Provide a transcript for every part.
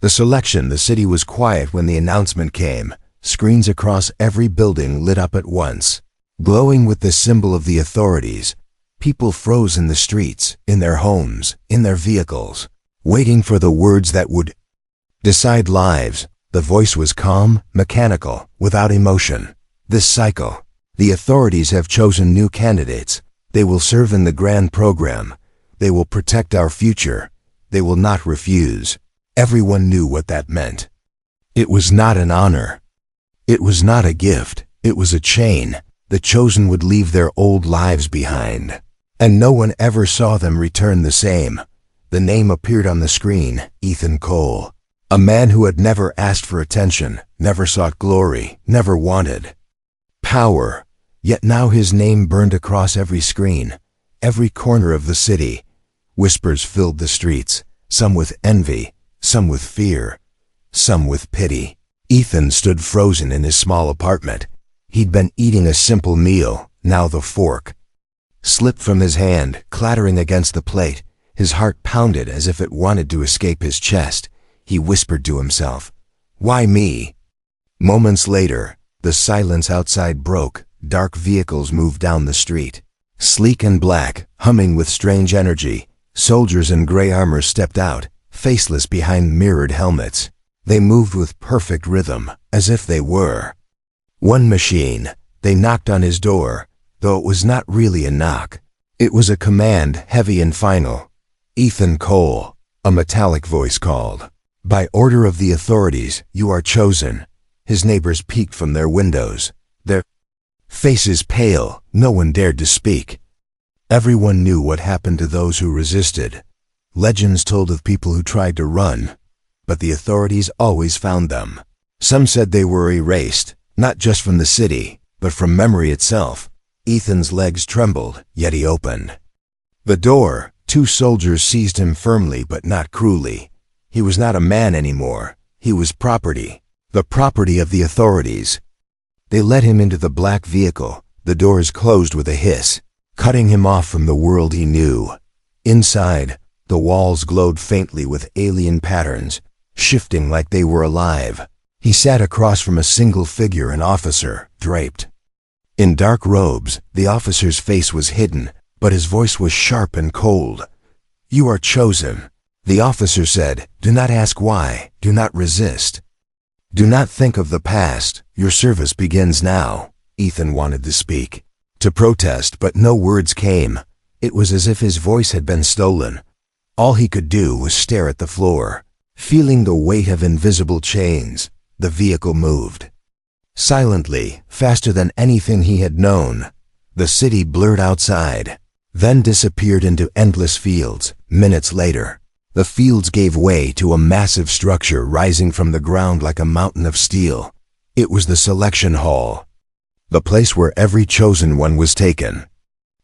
The city was quiet when the announcement came. Screens across every building lit up at once. Glowing with the symbol of the authorities, people froze in the streets, in their homes, in their vehicles, waiting for the words that would decide lives. The voice was calm, mechanical, without emotion. This cycle. The authorities have chosen new candidates. They will serve in the grand program. They will protect our future. They will not refuse. Everyone knew what that meant. It was not an honor. It was not a gift. It was a chain. The chosen would leave their old lives behind. And no one ever saw them return the same. The name appeared on the screen, Ethan Cole. A man who had never asked for attention, never sought glory, never wanted power. Yet now his name burned across every screen, every corner of the city. Whispers filled the streets, some with envy, some with fear, some with pity. Ethan stood frozen in his small apartment. He'd been eating a simple meal, now the fork slipped from his hand, clattering against the plate. His heart pounded as if it wanted to escape his chest. He whispered to himself, "Why me?" Moments later, the silence outside broke. Dark vehicles moved down the street. Sleek and black, humming with strange energy, soldiers in gray armor stepped out, faceless behind mirrored helmets. They moved with perfect rhythm, as if they were one machine. They knocked on his door, though it was not really a knock. It was a command, heavy and final. "Ethan Cole," a metallic voice called. "By order of the authorities, you are chosen." His neighbors peeked from their windows, their faces pale. No one dared to speak. Everyone knew what happened to those who resisted. Legends told of people who tried to run, but the authorities always found them. Some said they were erased, not just from the city, but from memory itself. Ethan's legs trembled, yet he opened the door. Two soldiers seized him firmly but not cruelly. He was not a man anymore. He was property, the property of the authorities. They led him into the black vehicle. The doors closed with a hiss, cutting him off from the world he knew. Inside, the walls glowed faintly with alien patterns, shifting like they were alive. He sat across from a single figure, an officer, draped in dark robes. The officer's face was hidden, but his voice was sharp and cold. "You are chosen," the officer said. "Do not ask why. Do not resist. Do not think of the past. Your service begins now." Ethan wanted to speak, to protest, but no words came. It was as if his voice had been stolen. All he could do was stare at the floor, feeling the weight of invisible chains. The vehicle moved silently, faster than anything he had known. The city blurred outside, then disappeared into endless fields. Minutes later, the fields gave way to a massive structure rising from the ground like a mountain of steel. It was the selection hall, the place where every chosen one was taken.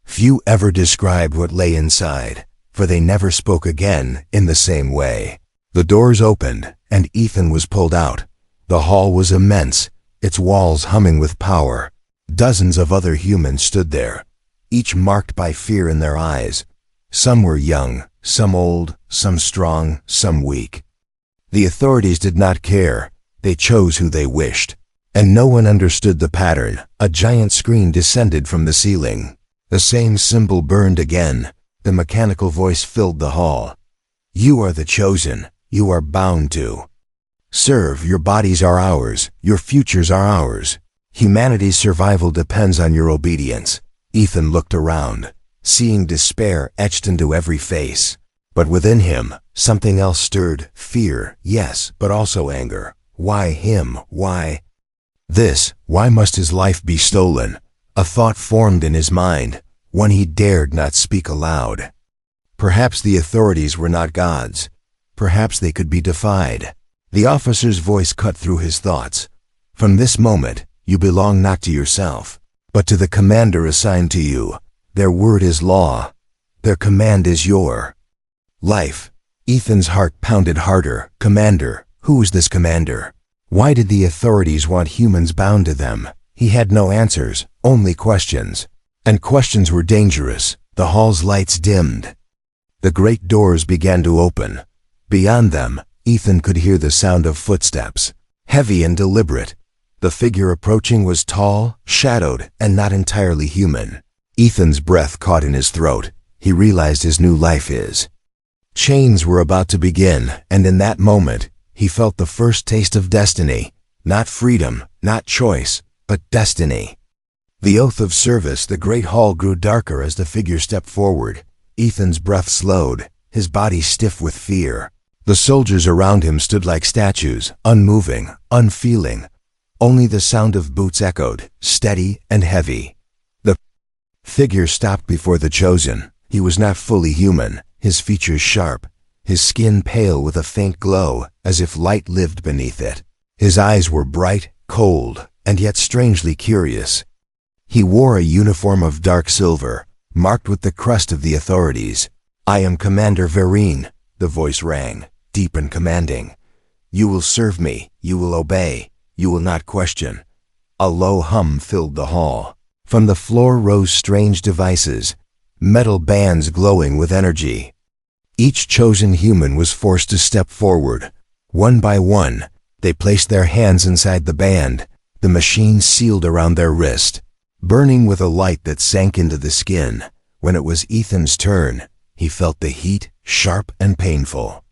Few ever described what lay inside, for they never spoke again in the same way. The doors opened, and Ethan was pulled out. The hall was immense, its walls humming with power. Dozens of other humans stood there, each marked by fear in their eyes. Some were young, some old, some strong, some weak. The authorities did not care. They chose who they wished. And no one understood the pattern. A giant screen descended from the ceiling. The same symbol burned again. The mechanical voice filled the hall. "You are the chosen. You are bound to serve. Your bodies are ours. Your futures are ours. Humanity's survival depends on your obedience." Ethan looked around, seeing despair etched into every face. But within him, something else stirred. Fear, yes, but also anger. Why him? Why this? Why must his life be stolen? A thought formed in his mind, one he dared not speak aloud. Perhaps the authorities were not gods. Perhaps they could be defied. The officer's voice cut through his thoughts. "From this moment, you belong not to yourself, but to the commander assigned to you. Their word is law. Their command is your life." Ethan's heart pounded harder. Commander? Who was this commander? Why did the authorities want humans bound to them? He had no answers, only questions. And questions were dangerous. The hall's lights dimmed. The great doors began to open. Beyond them, Ethan could hear the sound of footsteps, heavy and deliberate. The figure approaching was tall, shadowed, and not entirely human. Ethan's breath caught in his throat. He realized his new life is. Chains were about to begin, and in that moment, he felt the first taste of destiny. Not freedom, not choice, but destiny. The oath of service. The great hall grew darker as the figure stepped forward. Ethan's breath slowed, his body stiff with fear. The soldiers around him stood like statues, unmoving, unfeeling. Only the sound of boots echoed, steady and heavy. The figure stopped before the chosen. He was not fully human, his features sharp, his skin pale with a faint glow, as if light lived beneath it. His eyes were bright, cold, and yet strangely curious. He wore a uniform of dark silver, marked with the crest of the authorities. "I am Commander Vereen," the voice rang, deep and commanding. "You will serve me, you will obey, you will not question." A low hum filled the hall. From the floor rose strange devices, metal bands glowing with energy. Each chosen human was forced to step forward. One by one, they placed their hands inside the band, the machine sealed around their wrist, burning with a light that sank into the skin. When it was Ethan's turn, he felt the heat, sharp and painful.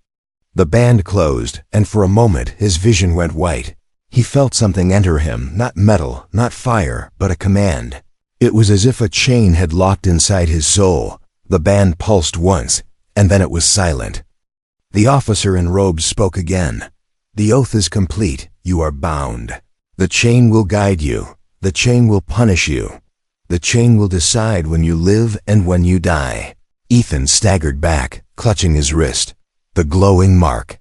The band closed, and for a moment his vision went white. He felt something enter him, not metal, not fire, but a command. It was as if a chain had locked inside his soul. The band pulsed once, and then it was silent. The officer in robes spoke again. "The oath is complete. You are bound. The chain will guide you. The chain will punish you. The chain will decide when you live and when you die." Ethan staggered back, clutching his wrist. The glowing mark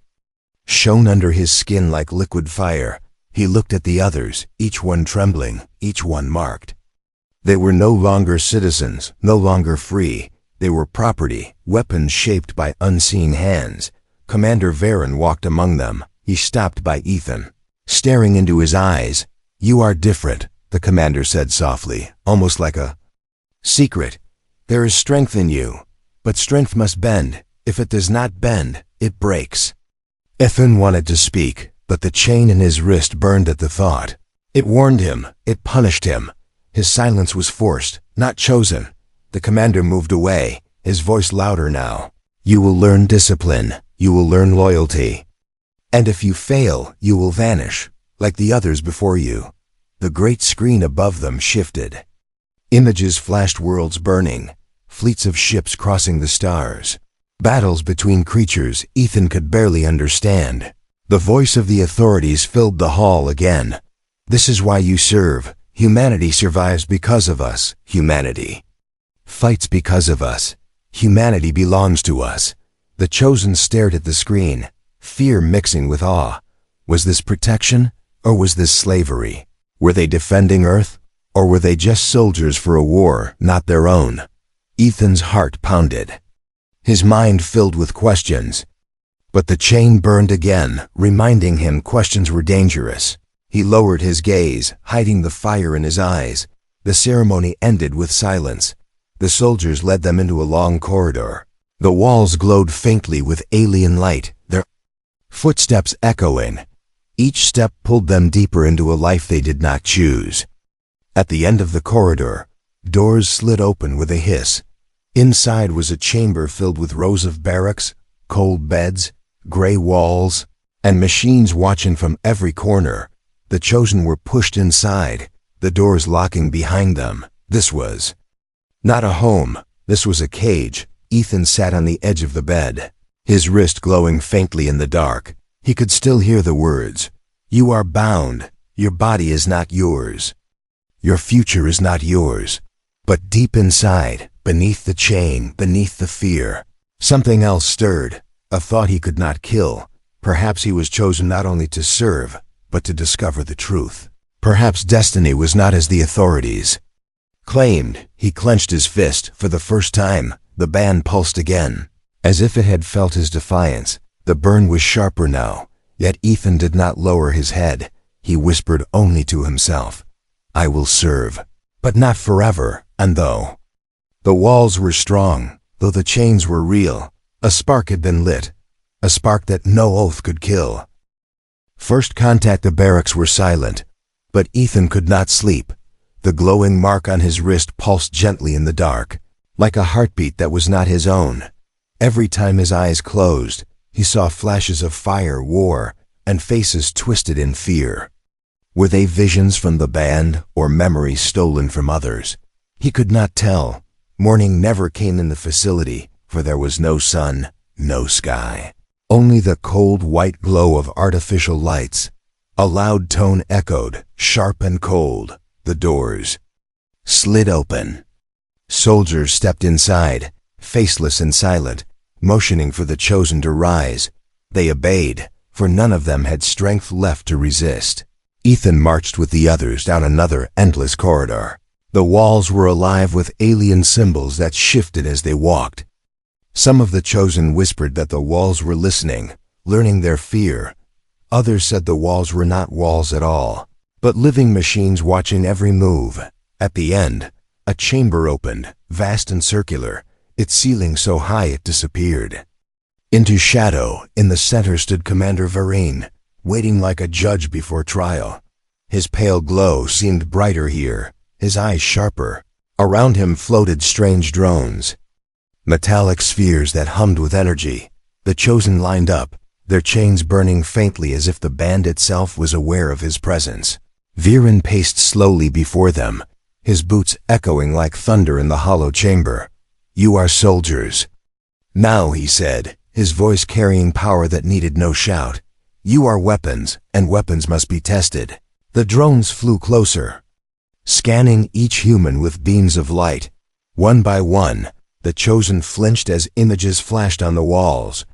shone under his skin like liquid fire. He looked at the others, each one trembling, each one marked. They were no longer citizens, no longer free. They were property, weapons shaped by unseen hands. Commander Varen walked among them. He stopped by Ethan, staring into his eyes. "You are different," the commander said softly, almost like a secret. "There is strength in you, but strength must bend. If it does not bend, it breaks." Ethan wanted to speak, but the chain in his wrist burned at the thought. It warned him, it punished him. His silence was forced, not chosen. The commander moved away, his voice louder now. "You will learn discipline. You will learn loyalty. And if you fail, you will vanish, like the others before you." The great screen above them shifted. Images flashed, worlds burning, fleets of ships crossing the stars, battles between creatures Ethan could barely understand. The voice of the authorities filled the hall again. "This is why you serve. Humanity survives because of us. Humanity fights because of us. Humanity belongs to us." The chosen stared at the screen, fear mixing with awe. Was this protection, or was this slavery? Were they defending Earth, or were they just soldiers for a war not their own? Ethan's heart pounded, his mind filled with questions. But the chain burned again, reminding him questions were dangerous. He lowered his gaze, hiding the fire in his eyes. The ceremony ended with silence. The soldiers led them into a long corridor. The walls glowed faintly with alien light, their footsteps echoing. Each step pulled them deeper into a life they did not choose. At the end of the corridor, doors slid open with a hiss. Inside was a chamber filled with rows of barracks, cold beds, gray walls, and machines watching from every corner. The chosen were pushed inside, the doors locking behind them. This was not a home. This was a cage. Ethan sat on the edge of the bed, his wrist glowing faintly in the dark. He could still hear the words. "You are bound. Your body is not yours. Your future is not yours." But deep inside, beneath the chain, beneath the fear, something else stirred, a thought he could not kill. Perhaps he was chosen not only to serve, but to discover the truth. Perhaps destiny was not as the authorities claimed. He clenched his fist. For the first time, the band pulsed again, as if it had felt his defiance. The burn was sharper now, yet Ethan did not lower his head. He whispered only to himself, "I will serve, but not forever." And though the walls were strong, though the chains were real, a spark had been lit, a spark that no oath could kill. First contact, the barracks were silent, but Ethan could not sleep. The glowing mark on his wrist pulsed gently in the dark, like a heartbeat that was not his own. Every time his eyes closed, he saw flashes of fire, war, and faces twisted in fear. Were they visions from the band or memories stolen from others? He could not tell. Morning never came in the facility, for there was no sun, no sky. Only the cold white glow of artificial lights. A loud tone echoed, sharp and cold. The doors slid open. Soldiers stepped inside, faceless and silent, motioning for the chosen to rise. They obeyed, for none of them had strength left to resist. Ethan marched with the others down another endless corridor. The walls were alive with alien symbols that shifted as they walked. Some of the chosen whispered that the walls were listening, learning their fear. Others said the walls were not walls at all, but living machines watching every move. At the end, a chamber opened, vast and circular, its ceiling so high it disappeared. Into shadow, in the center stood Commander Varine, waiting like a judge before trial. His pale glow seemed brighter here, his eyes sharper. Around him floated strange drones, metallic spheres that hummed with energy. The chosen lined up, their chains burning faintly as if the band itself was aware of his presence. Viren paced slowly before them, his boots echoing like thunder in the hollow chamber. "You are soldiers now," he said, his voice carrying power that needed no shout. "You are weapons, and weapons must be tested." The drones flew closer, scanning each human with beams of light. One by one, the chosen flinched as images flashed on the walls.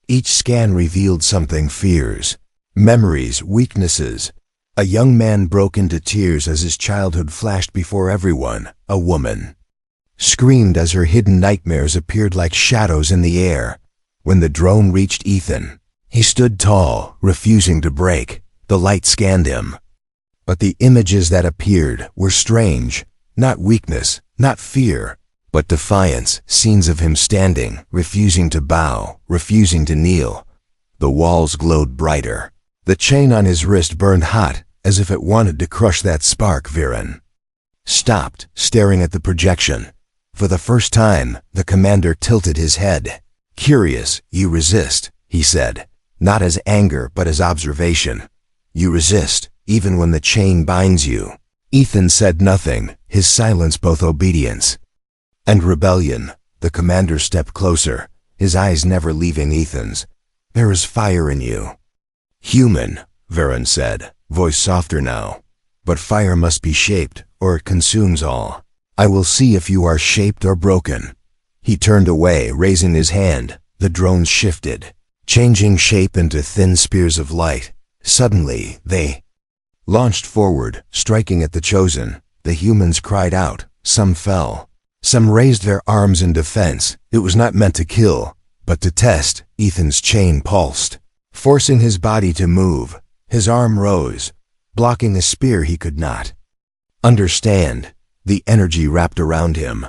Each scan revealed something: fears, memories, weaknesses. A young man broke into tears as his childhood flashed before everyone. A woman screamed as her hidden nightmares appeared like shadows in the air. When the drone reached Ethan, he stood tall, refusing to break. The light scanned him, but the images that appeared were strange. Not weakness, not fear, but defiance. Scenes of him standing, refusing to bow, refusing to kneel. The walls glowed brighter. The chain on his wrist burned hot, as if it wanted to crush that spark. Viren stopped, staring at the projection. For the first time, the commander tilted his head. "Curious, you resist," he said, not as anger but as observation. "You resist, even when the chain binds you." Ethan said nothing, his silence both obedience and rebellion. The commander stepped closer, his eyes never leaving Ethan's. "There is fire in you." "Human," Viren said, voice softer now. "But fire must be shaped, or it consumes all. I will see if you are shaped or broken." He turned away, raising his hand. The drones shifted, changing shape into thin spears of light. Suddenly, they launched forward, striking at the chosen. The humans cried out. Some fell. Some raised their arms in defense. It was not meant to kill, but to test. Ethan's chain pulsed, forcing his body to move. His arm rose, blocking a spear he could not understand. The energy wrapped around him,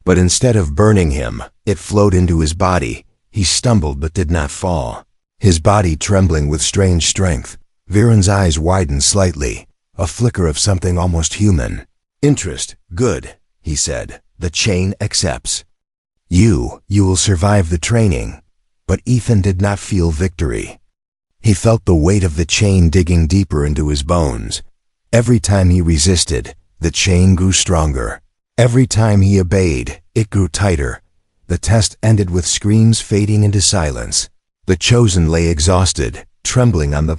but instead of burning him, it flowed into his body. He stumbled but did not fall, his body trembling with strange strength. Viren's eyes widened slightly, a flicker of something almost human. "Interest, good," he said. "The chain accepts. You will survive the training." But Ethan did not feel victory. He felt the weight of the chain digging deeper into his bones. Every time he resisted, the chain grew stronger. Every time he obeyed, it grew tighter. The test ended with screams fading into silence. The chosen lay exhausted, trembling on the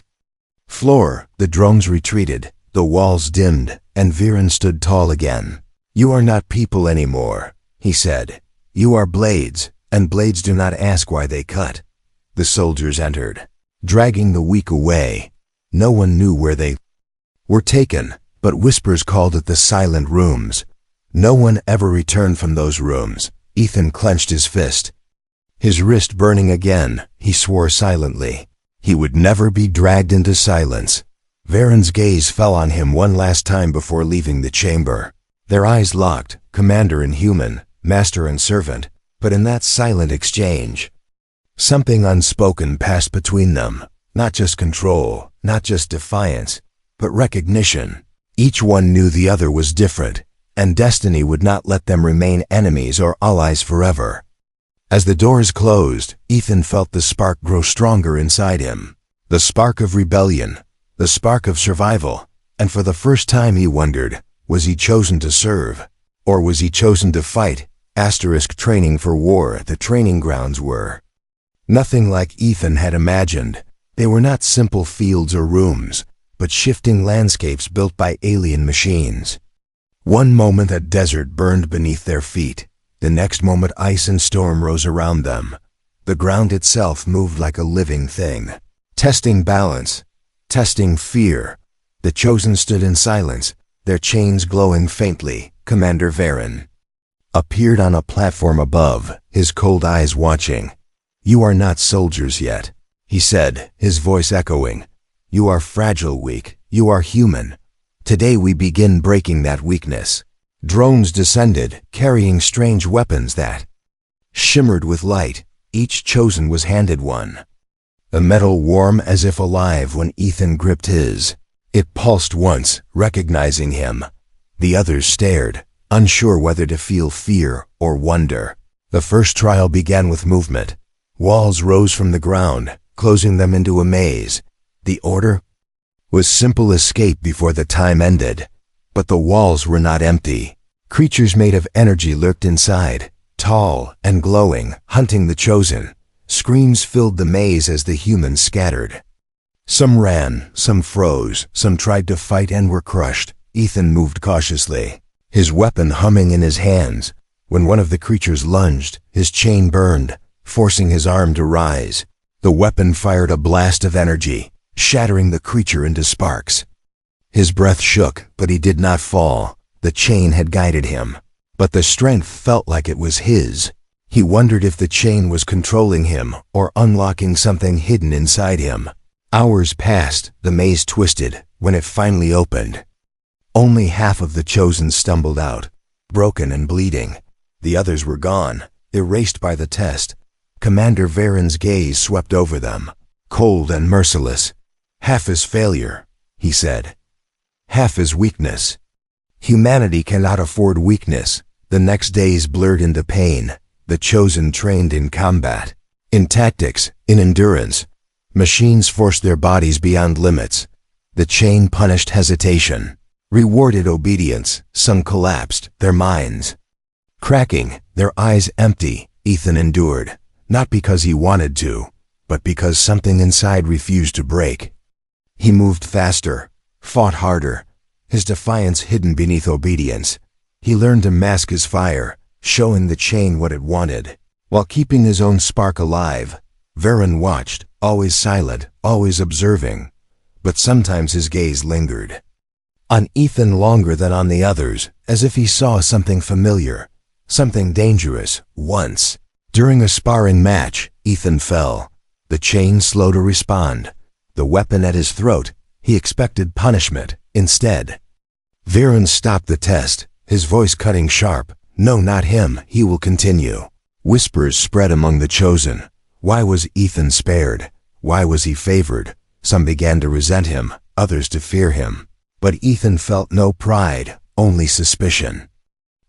floor. The drones retreated, the walls dimmed, and Viren stood tall again. "You are not people anymore," he said. "You are blades, and blades do not ask why they cut." The soldiers entered, dragging the weak away. No one knew where they were taken, but whispers called it the silent rooms. No one ever returned from those rooms. Ethan clenched his fist, his wrist burning again. He swore silently. He would never be dragged into silence. Viren's gaze fell on him one last time before leaving the chamber. Their eyes locked, commander and human, master and servant, but in that silent exchange, Something unspoken passed between them, not just control, not just defiance, but recognition. Each one knew the other was different, and destiny would not let them remain enemies or allies forever. As the doors closed, Ethan felt the spark grow stronger inside him. The spark of rebellion, the spark of survival, and for the first time he wondered, was he chosen to serve? Or was he chosen to fight? Training for war, the training grounds were nothing like Ethan had imagined. They were not simple fields or rooms, but shifting landscapes built by alien machines. One moment a desert burned beneath their feet. The next moment ice and storm rose around them. The ground itself moved like a living thing, testing balance, testing fear. The Chosen stood in silence, their chains glowing faintly. Commander Varen appeared on a platform above, his cold eyes watching. "You are not soldiers yet," he said, his voice echoing. "You are fragile, weak. You are human. Today we begin breaking that weakness." Drones descended, carrying strange weapons that shimmered with light. Each Chosen was handed one. The metal warm as if alive when Ethan gripped his. It pulsed once, recognizing him. The others stared, unsure whether to feel fear or wonder. The first trial began with movement. Walls rose from the ground, closing them into a maze. The order was simple: escape before the time ended. But the walls were not empty. Creatures made of energy lurked inside, tall and glowing, hunting the Chosen. Screams filled the maze as the humans scattered. Some ran, some froze, some tried to fight and were crushed. Ethan moved cautiously, his weapon humming in his hands. When one of the creatures lunged, his chain burned, forcing his arm to rise. The weapon fired a blast of energy, shattering the creature into sparks. His breath shook, but he did not fall. The chain had guided him, but the strength felt like it was his. He wondered if the chain was controlling him or unlocking something hidden inside him. Hours passed, the maze twisted. When it finally opened, only half of the Chosen stumbled out, broken and bleeding. The others were gone, erased by the test. Commander Varen's gaze swept over them, cold and merciless. "Half is failure," he said. "Half is weakness. Humanity cannot afford weakness." The next days blurred into pain. The Chosen trained in combat, in tactics, in endurance. Machines forced their bodies beyond limits. The chain punished hesitation, rewarded obedience. Some collapsed, their minds cracking, their eyes empty. Ethan endured, not because he wanted to, but because something inside refused to break. He moved faster, fought harder, his defiance hidden beneath obedience. He learned to mask his fire, showing the chain what it wanted, while keeping his own spark alive. Varen watched, always silent, always observing, but sometimes his gaze lingered on Ethan longer than on the others, as if he saw something familiar, something dangerous. Once, during a sparring match, Ethan fell. The chain slow to respond, the weapon at his throat. He expected punishment. Instead, Varen stopped the test, his voice cutting sharp. "No, not him. He will continue." Whispers spread among the Chosen. Why was Ethan spared? Why was he favored? Some began to resent him, others to fear him. But Ethan felt no pride, only suspicion.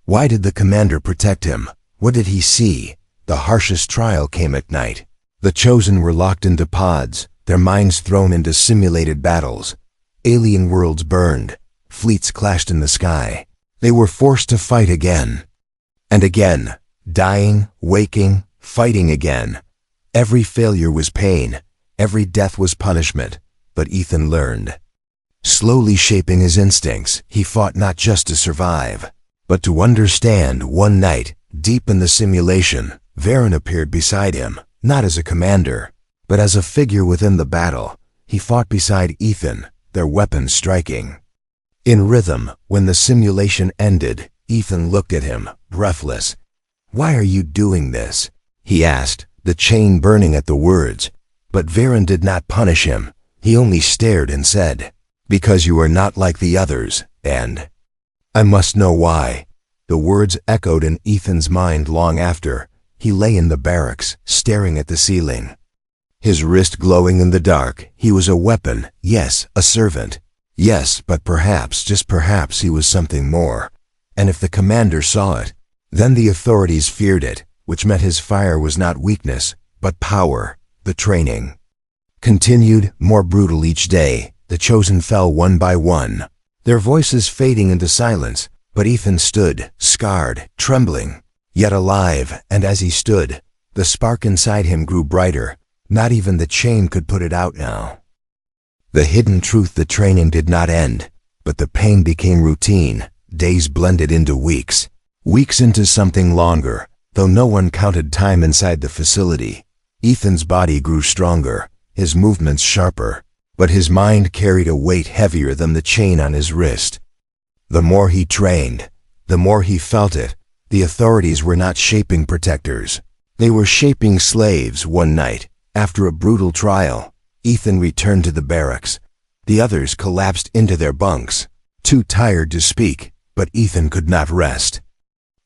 Why did the commander protect him? What did he see? The harshest trial came at night. The Chosen were locked into pods, their minds thrown into simulated battles. Alien worlds burned, fleets clashed in the sky. They were forced to fight again and again, dying, waking, fighting again. Every failure was pain, every death was punishment. But Ethan learned. Slowly shaping his instincts, he fought not just to survive, but to understand. One night, deep in the simulation, Varen appeared beside him, not as a commander, but as a figure within the battle. He fought beside Ethan, their weapons striking in rhythm. When the simulation ended, Ethan looked at him, breathless. "Why are you doing this?" he asked, the chain burning at the words. But Varen did not punish him. He only stared and said, "Because you are not like the others, and I must know why." The words echoed in Ethan's mind long after. He lay in the barracks, staring at the ceiling. His wrist glowing in the dark. He was a weapon, yes, a servant. Yes, but perhaps, just perhaps, he was something more. And if the commander saw it, then the authorities feared it, which meant his fire was not weakness, but power, the training. Continued, more brutal each day, the chosen fell one by one, their voices fading into silence, but Ethan stood, scarred, trembling, yet alive, and as he stood, the spark inside him grew brighter. Not even the chain could put it out now. The hidden truth: the training did not end, but the pain became routine. Days blended into weeks, weeks into something longer, though no one counted time inside the facility. Ethan's body grew stronger, his movements sharper, but his mind carried a weight heavier than the chain on his wrist. The more he trained, the more he felt it. The authorities were not shaping protectors. They were shaping slaves. One night, after a brutal trial, Ethan returned to the barracks. The others collapsed into their bunks, too tired to speak, but Ethan could not rest.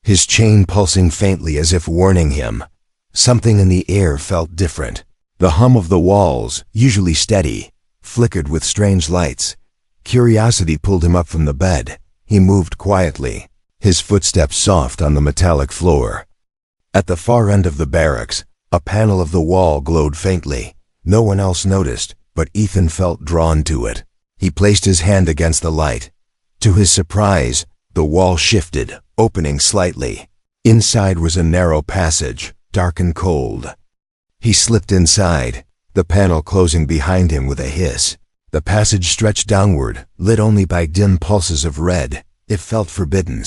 His chain pulsing faintly as if warning him. Something in the air felt different. The hum of the walls, usually steady, flickered with strange lights. Curiosity pulled him up from the bed. He moved quietly, his footsteps soft on the metallic floor. At the far end of the barracks, a panel of the wall glowed faintly. No one else noticed, but Ethan felt drawn to it. He placed his hand against the light. To his surprise, the wall shifted, opening slightly. Inside was a narrow passage, dark and cold. He slipped inside, the panel closing behind him with a hiss. The passage stretched downward, lit only by dim pulses of red. It felt forbidden.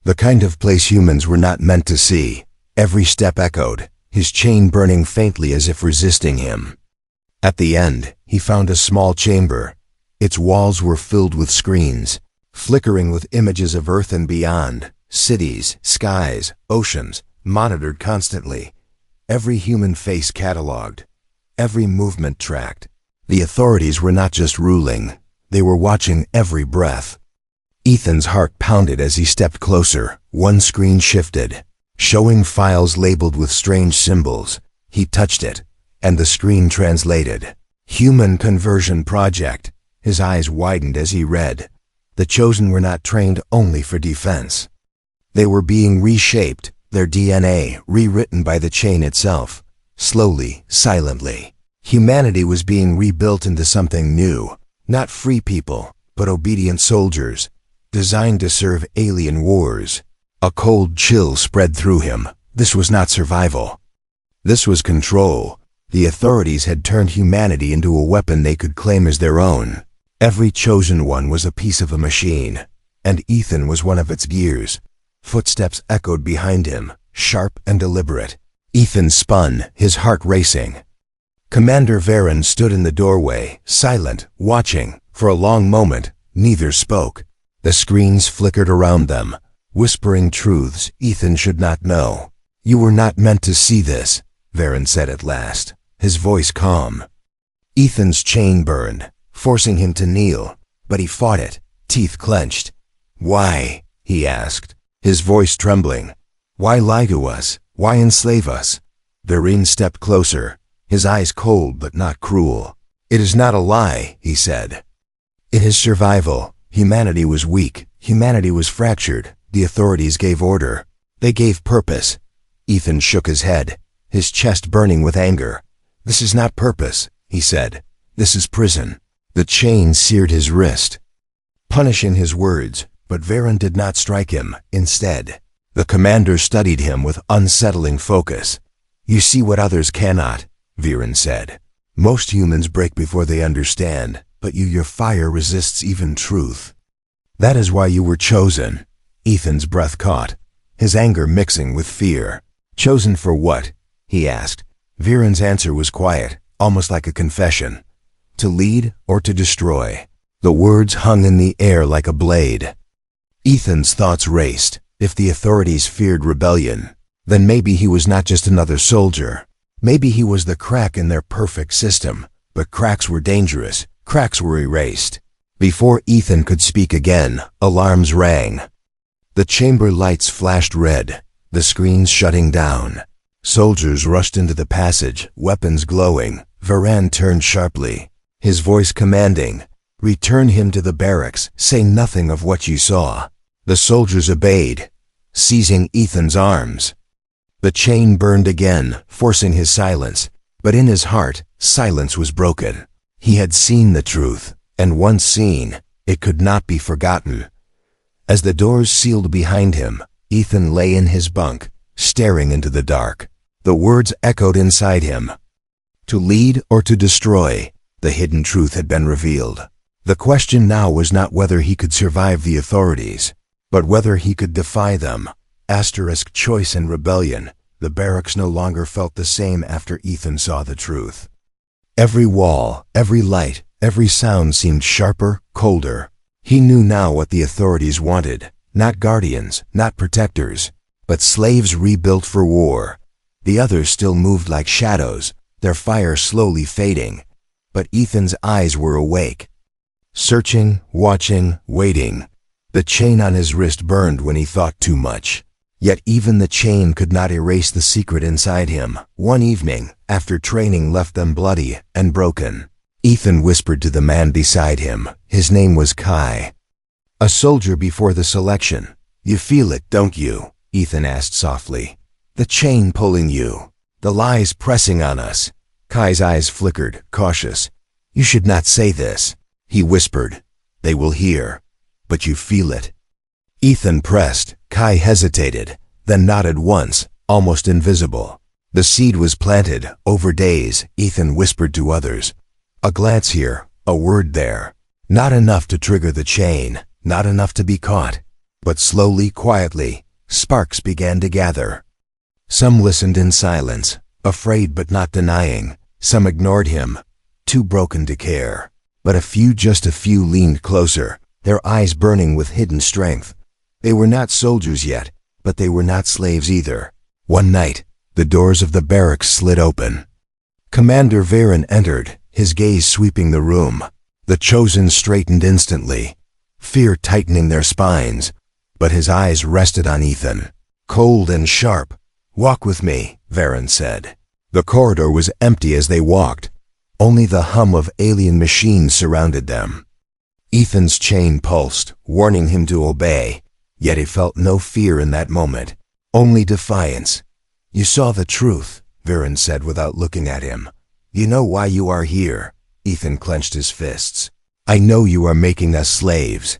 The kind of place humans were not meant to see. Every step echoed, his chain burning faintly as if resisting him. At the end, he found a small chamber. Its walls were filled with screens, flickering with images of Earth and beyond, cities, skies, oceans, monitored constantly. Every human face catalogued, every movement tracked. The authorities were not just ruling, they were watching every breath. Ethan's heart pounded as he stepped closer. One screen shifted, showing files labeled with strange symbols. He touched it, and the screen translated. Human Conversion Project. His eyes widened as he read. The chosen were not trained only for defense. They were being reshaped, their DNA rewritten by the chain itself. Slowly, silently, humanity was being rebuilt into something new. Not free people, but obedient soldiers, designed to serve alien wars. A cold chill spread through him. This was not survival. This was control. The authorities had turned humanity into a weapon they could claim as their own. Every chosen one was a piece of a machine, and Ethan was one of its gears. Footsteps echoed behind him, sharp and deliberate. Ethan spun, his heart racing. Commander Varen stood in the doorway, silent, watching. For a long moment, neither spoke. The screens flickered around them, whispering truths Ethan should not know. "You were not meant to see this," Varen said at last, his voice calm. Ethan's chain burned, forcing him to kneel, but he fought it, teeth clenched. "Why?" he asked, his voice trembling. "Why lie to us? Why enslave us?" Varen stepped closer, his eyes cold but not cruel. "It is not a lie," he said. "It is survival. Humanity was weak. Humanity was fractured. The authorities gave order. They gave purpose." Ethan shook his head, his chest burning with anger. "This is not purpose," he said. "This is prison." The chain seared his wrist, punishing his words, but Varen did not strike him. Instead, the commander studied him with unsettling focus. "You see what others cannot," Varen said. "Most humans break before they understand, but your fire resists even truth. That is why you were chosen." Ethan's breath caught, his anger mixing with fear. "Chosen for what?" he asked. Viren's answer was quiet, almost like a confession. "To lead or to destroy." The words hung in the air like a blade. Ethan's thoughts raced. If the authorities feared rebellion, then maybe he was not just another soldier. Maybe he was the crack in their perfect system. But cracks were dangerous. Cracks were erased. Before Ethan could speak again, alarms rang. The chamber lights flashed red, the screens shutting down. Soldiers rushed into the passage, weapons glowing. Varan turned sharply, his voice commanding, "Return him to the barracks. Say nothing of what you saw." The soldiers obeyed, seizing Ethan's arms. The chain burned again, forcing his silence, but in his heart, silence was broken. He had seen the truth, and once seen, it could not be forgotten. As the doors sealed behind him, Ethan lay in his bunk, staring into the dark. The words echoed inside him. To lead or to destroy, the hidden truth had been revealed. The question now was not whether he could survive the authorities, but whether he could defy them. Choice and rebellion. The barracks no longer felt the same after Ethan saw the truth. Every wall, every light, every sound seemed sharper, colder. He knew now what the authorities wanted. Not guardians, not protectors, but slaves rebuilt for war. The others still moved like shadows, their fire slowly fading. But Ethan's eyes were awake. Searching, watching, waiting. The chain on his wrist burned when he thought too much. Yet even the chain could not erase the secret inside him. One evening, after training left them bloody and broken, Ethan whispered to the man beside him. His name was Kai. A soldier before the selection. "You feel it, don't you?" Ethan asked softly. "The chain pulling you. The lies pressing on us." Kai's eyes flickered, cautious. "You should not say this," he whispered. "They will hear. But you feel it." Ethan pressed. Kai hesitated, then nodded once, almost invisible. The seed was planted. Over days, Ethan whispered to others. A glance here, a word there. Not enough to trigger the chain, not enough to be caught. But slowly, quietly, sparks began to gather. Some listened in silence, afraid but not denying. Some ignored him, too broken to care. But just a few leaned closer, their eyes burning with hidden strength. They were not soldiers yet, but they were not slaves either. One night, the doors of the barracks slid open. Commander Varan entered, his gaze sweeping the room. The chosen straightened instantly, fear tightening their spines, but his eyes rested on Ethan, cold and sharp. "Walk with me," Varan said. The corridor was empty as they walked. Only the hum of alien machines surrounded them. Ethan's chain pulsed, warning him to obey, yet he felt no fear in that moment, only defiance. "You saw the truth," Varan said without looking at him. "You know why you are here." Ethan clenched his fists. "I know you are making us slaves,"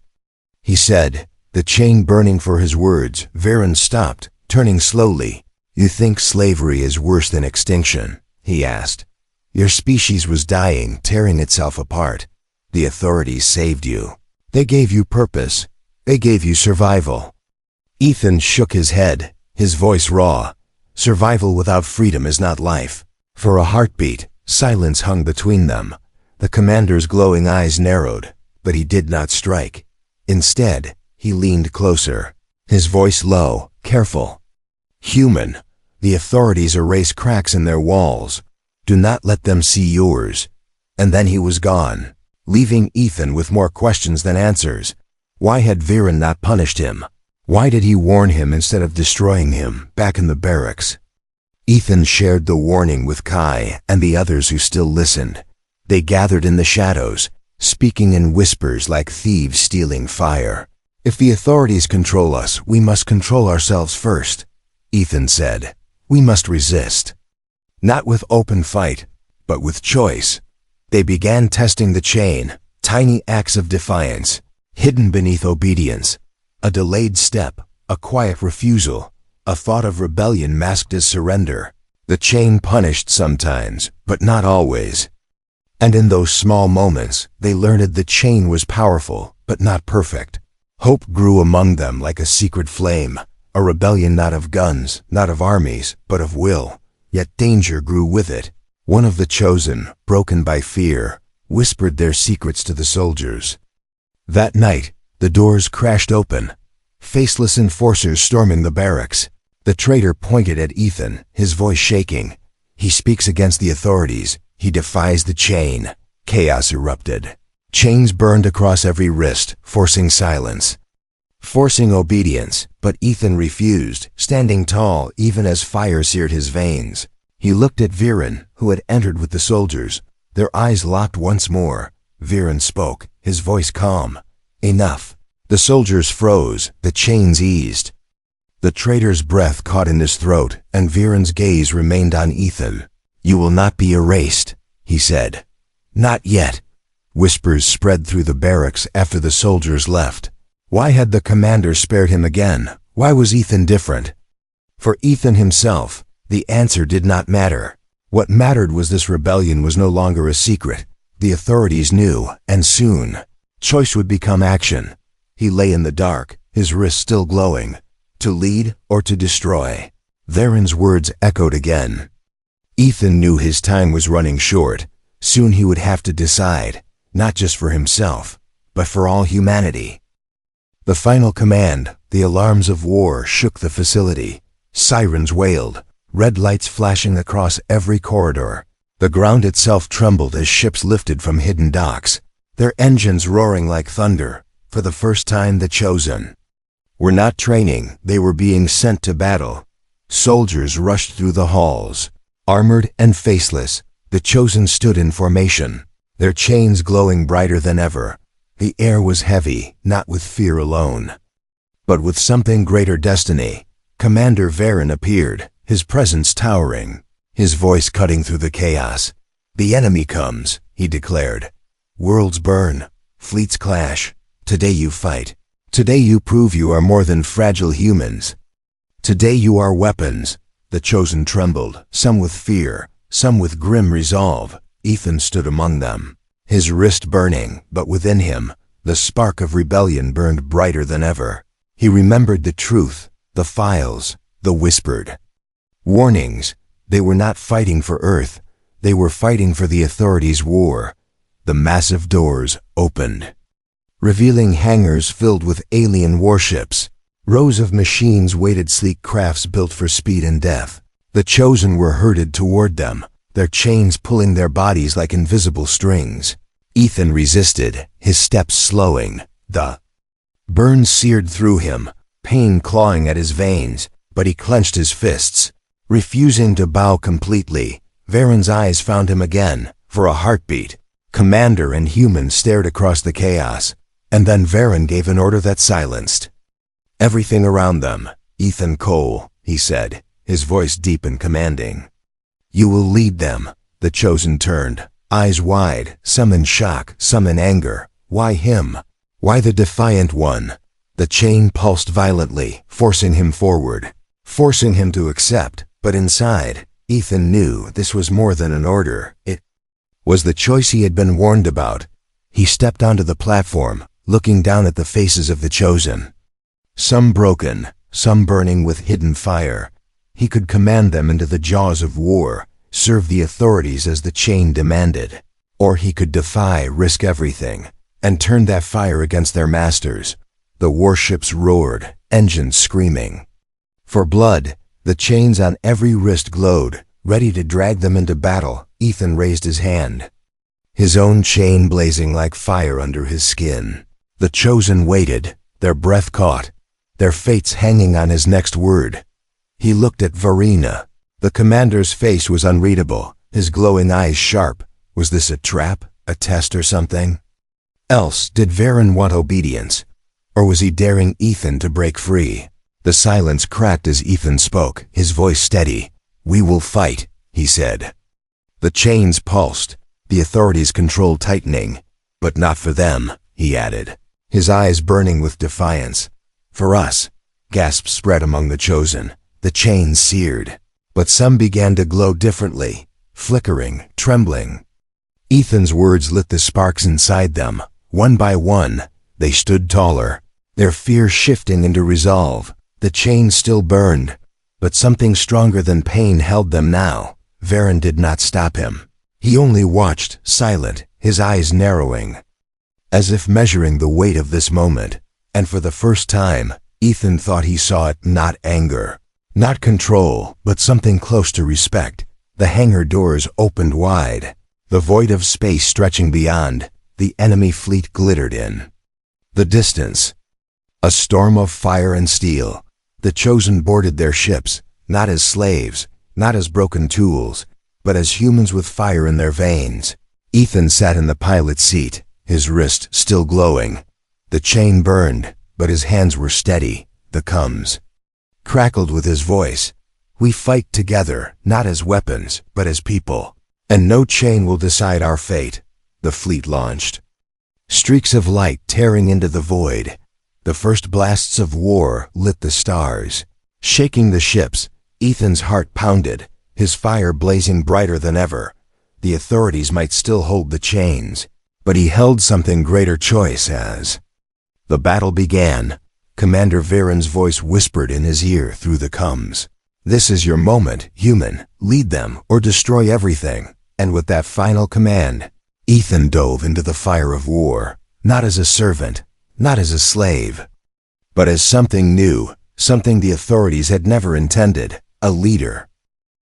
he said, the chain burning for his words. Varan stopped, turning slowly. "You think slavery is worse than extinction?" he asked. "Your species was dying, tearing itself apart. The authorities saved you. They gave you purpose. They gave you survival." Ethan shook his head, his voice raw. "Survival without freedom is not life." For a heartbeat, silence hung between them. The commander's glowing eyes narrowed, but he did not strike. Instead, he leaned closer, his voice low, careful. "Human, the authorities erase cracks in their walls. Do not let them see yours." And then he was gone, leaving Ethan with more questions than answers. Why had Varan not punished him? Why did he warn him instead of destroying him back in the barracks? Ethan shared the warning with Kai and the others who still listened. They gathered in the shadows, speaking in whispers like thieves stealing fire. "If the authorities control us, we must control ourselves first," Ethan said. "We must resist. Not with open fight, but with choice." They began testing the chain, tiny acts of defiance, hidden beneath obedience. A delayed step, a quiet refusal, a thought of rebellion masked as surrender. The chain punished sometimes, but not always. And in those small moments, they learned the chain was powerful, but not perfect. Hope grew among them like a secret flame, a rebellion not of guns, not of armies, but of will. Yet danger grew with it. One of the chosen, broken by fear, whispered their secrets to the soldiers. That night, the doors crashed open, faceless enforcers storming the barracks. The traitor pointed at Ethan, his voice shaking. "He speaks against the authorities. He defies the chain." Chaos erupted. Chains burned across every wrist, forcing silence. forcing obedience, but Ethan refused, standing tall even as fire seared his veins. He looked at Viren, who had entered with the soldiers. Their eyes locked once more. Viren spoke, his voice calm. Enough. The soldiers froze, the chains eased. The traitor's breath caught in his throat, and Viren's gaze remained on Ethan. You will not be erased, he said. Not yet. Whispers spread through the barracks after the soldiers left. Why had the commander spared him again? Why was Ethan different? For Ethan himself, the answer did not matter. What mattered was this rebellion was no longer a secret. The authorities knew, and soon. Choice would become action. He lay in the dark, his wrists still glowing. To lead or to destroy? Viren's words echoed again. Ethan knew his time was running short. Soon he would have to decide, not just for himself, but for all humanity. The final command, the alarms of war, shook the facility. Sirens wailed, red lights flashing across every corridor. The ground itself trembled as ships lifted from hidden docks, their engines roaring like thunder. For the first time, the chosen were not training, they were being sent to battle. Soldiers rushed through the halls. Armored and faceless, the chosen stood in formation, their chains glowing brighter than ever. The air was heavy, not with fear alone, but with something greater destiny. Commander Viren appeared, his presence towering, his voice cutting through the chaos. The enemy comes, he declared. Worlds burn, fleets clash. Today you fight. Today you prove you are more than fragile humans. Today you are weapons. The chosen trembled, some with fear, some with grim resolve. Ethan stood among them, his wrist burning, but within him, the spark of rebellion burned brighter than ever. He remembered the truth, the files, the whispered warnings. They were not fighting for Earth. They were fighting for the authorities' war. The massive doors opened, revealing hangars filled with alien warships. Rows of machines waited, sleek crafts built for speed and death. The chosen were herded toward them, their chains pulling their bodies like invisible strings. Ethan resisted, his steps slowing. The burn seared through him, pain clawing at his veins, but he clenched his fists, refusing to bow completely. Viren's eyes found him again, for a heartbeat. Commander and human stared across the chaos, and then Viren gave an order that silenced everything around them. Ethan Cole, he said, his voice deep and commanding. You will lead them. The chosen turned, eyes wide, some in shock, some in anger. Why him? Why the defiant one? The chain pulsed violently, forcing him forward, forcing him to accept. But inside, Ethan knew this was more than an order. It was the choice he had been warned about. He stepped onto the platform, looking down at the faces of the chosen. Some broken, some burning with hidden fire. He could command them into the jaws of war, serve the authorities as the chain demanded. Or he could defy, risk everything, and turn that fire against their masters. The warships roared, engines screaming for blood. The chains on every wrist glowed, ready to drag them into battle. Ethan raised his hand, his own chain blazing like fire under his skin. The chosen waited, their breath caught, their fates hanging on his next word. He looked at Verena. The commander's face was unreadable, his glowing eyes sharp. Was this a trap, a test or something else? Did Viren want obedience? Or was he daring Ethan to break free? The silence cracked as Ethan spoke, his voice steady. We will fight, he said. The chains pulsed, the authorities' control tightening. But not for them, he added, his eyes burning with defiance. For us. Gasps spread among the chosen. The chains seared. But some began to glow differently, flickering, trembling. Ethan's words lit the sparks inside them. One by one, they stood taller, their fear shifting into resolve. The chains still burned, but something stronger than pain held them now. Viren did not stop him. He only watched, silent, his eyes narrowing, as if measuring the weight of this moment. And for the first time, Ethan thought he saw it. Not anger, not control, but something close to respect. The hangar doors opened wide, the void of space stretching beyond. The enemy fleet glittered in the distance. A storm of fire and steel. The chosen boarded their ships, not as slaves, not as broken tools, but as humans with fire in their veins. Ethan sat in the pilot's seat, his wrist still glowing. The chain burned, but his hands were steady. The Cums crackled with his voice. We fight together, not as weapons, but as people. And no chain will decide our fate. The fleet launched. Streaks of light tearing into the void. The first blasts of war lit the stars. Shaking the ships, Ethan's heart pounded, his fire blazing brighter than ever. The authorities might still hold the chains, but he held something greater choice as. The battle began. Commander Viren's voice whispered in his ear through the Cums. This is your moment, human. Lead them or destroy everything. And with that final command, Ethan dove into the fire of war, not as a servant, not as a slave, but as something new, something the authorities had never intended, a leader.